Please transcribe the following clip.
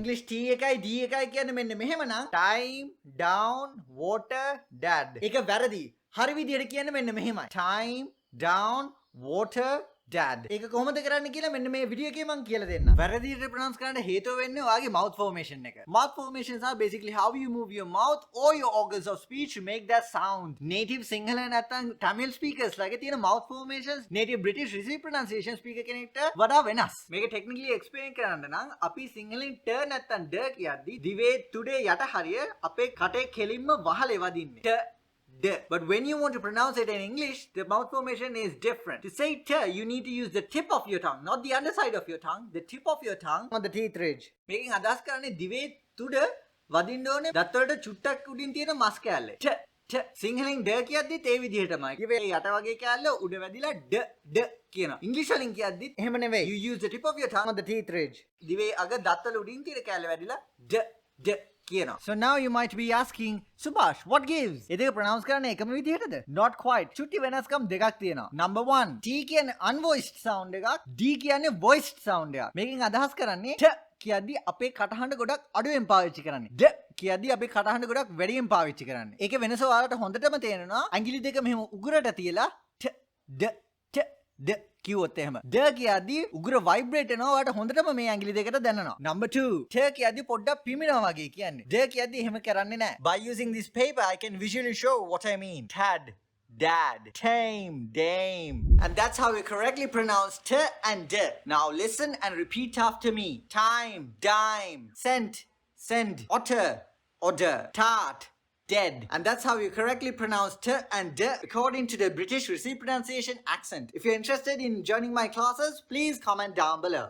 English T එකයි D එකයි කියන්නේ මෙන්න මෙහෙමනම් time down water dad. ඒක වැරදි. හරි විදියට කියන්නේ මෙන්න මෙහෙමයි. time down water dad. ඒක කොහොමද කරන්න කියලා මෙන්න මේ වීඩියෝ එකේ මම කියලා දෙන්නම්. වැරදියට pronounce කරන්න හේතුව වෙන්නේ ඔයාගේ mouth formation එක. Mouth formations are basically how you move your mouth or your organs of speech to make that sound. Native Sinhala නැත්නම් Tamil speakers ලාගේ තියෙන mouth formations native British receive pronunciation speaker කෙනෙක්ට වඩා වෙනස්. මේක technically explain කරන්න නම් අපි සිංහලෙන් ට නැත්නම් ඩ කියද්දි දිවේ තුඩේ යට හරිය අපේ කටේ කෙලින්ම වහලේ වදින්නේ. ට D. But when you want to pronounce it in English, the mouth formation is different. To say T, you need to use the tip of your tongue, not the underside of your tongue, the tip of your tongue on the teeth ridge. මේකෙන් අදහස් කරන්නේ දිවේ තුඩ වදින්න ඕනේ දත් වලට චුට්ටක් උඩින් තියෙන මස් කෑල්ල. ට සිංහලෙන් ඩ කියද්දිත් ඒ විදිහටමයි. කිව්වේ යට වගේ කෑල්ල උඩ වැදිලා ඩ කියනවා. ඉංග්‍රීසි වලින් කියද්දිත් එහෙම නෙවෙයි. You use the tip of your tongue on the teeth ridge. දිවේ අග දත් වල උඩින් තියෙන කෑල්ල වැදිලා ඩ So now you might be asking, Subhash, what gives? Is it pronounce කරන්නේ එකම විදිහටද? Not quite. චුට්ටි වෙනස්කම් දෙකක් තියෙනවා. Number 1, T කියන්නේ unvoiced sound එකක්, D කියන්නේ voiced sound එකක්. මේකෙන් අදහස් කරන්නේ ට කියද්දි අපේ කටහඬ ගොඩක් අඩුවෙන් පාවිච්චි කරන්නේ. ඩ කියද්දි අපේ කටහඬ ගොඩක් වැඩියෙන් පාවිච්චි කරන්නේ. ඒකේ වෙනස ඔයාලට හොඳටම තේරෙනවා. ඇඟිලි දෙක මෙහෙම උගුරට තියලා ට ද කිව්වොත් එහෙම. ද කියද්දි උගුර vibrate වෙනවා. ඔයාලට හොඳටම මේ ඇඟිලි දෙකට දැනෙනවා. Number 2, ට කියද්දි පොඩ්ඩක් පිමිනවා වගේ කියන්නේ. ද කියද්දි එහෙම කරන්නේ නැහැ. By using this paper I can visually show what I mean. Tad, dad, tame, dame. And that's how we correctly pronounce T and D. Now listen and repeat after me. Time, dime, scent, send, otter, order, tart, dead. And that's how you correctly pronounce T and D according to the British Received Pronunciation accent. If you're interested in joining my classes, please comment down below.